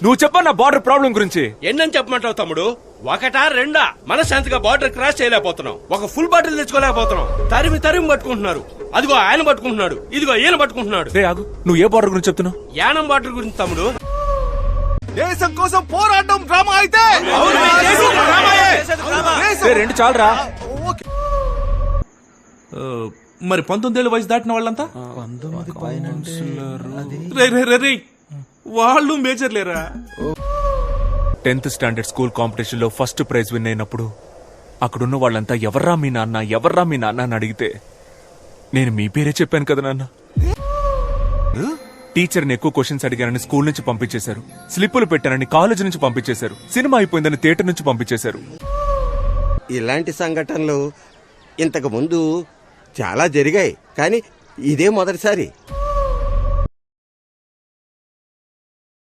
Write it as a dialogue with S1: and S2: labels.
S1: నువ్వు చెప్పన్న border problem గురించి.
S2: ఎన్నని చెప్పమంటావు తమ్ముడు? ఒకటా రెండా? మనశాంతిగా బార్డర్ క్రాస్ చేయలేకపోతున్నాం. ఒక ఫుల్ బాటిల్ తెచ్చుకోలేకపోతున్నాం. తరిమి పట్టుకుంటున్నారు. అదిగో ఆయన పట్టుకుంటున్నాడు, ఇదిగో ఈయన పట్టుకుంటున్నాడు.
S1: రే ఆగు, నువ్వు ఏ బార్డర్ గురించి చెప్తున్నావు?
S2: యానం బార్డర్ గురించి తమ్ముడు.
S3: దేశం కోసం పోరాటం డ్రామా అయితే
S1: రెండు చాలరా.
S3: మరి 19 ఏళ్ళ వయసు దాటిన వాళ్ళంతా వాళ్ళు మేజర్ లేరా?
S1: 10th స్టాండర్డ్ స్కూల్ కాంపిటీషన్ లో ఫస్ట్ ప్రైజ్ విన్ అయినప్పుడు అక్కడున్న వాళ్ళంతా ఎవర్రా మీ నాన్న అని అడిగితే నేను మీ పేరే చెప్పాను కదా నాన్న. టీచర్ని ఎక్కువ క్వశ్చన్స్ అడిగానని స్కూల్ నుంచి పంపించేశారు. స్లిప్పులు పెట్టానని కాలేజ్ నుంచి పంపించేశారు. సినిమా అయిపోయిందని థియేటర్ నుంచి పంపించేశారు.
S4: ఇలాంటి సంఘటనలు ఇంతకు ముందు చాలా జరిగాయి, కానీ ఇదే మొదటిసారి.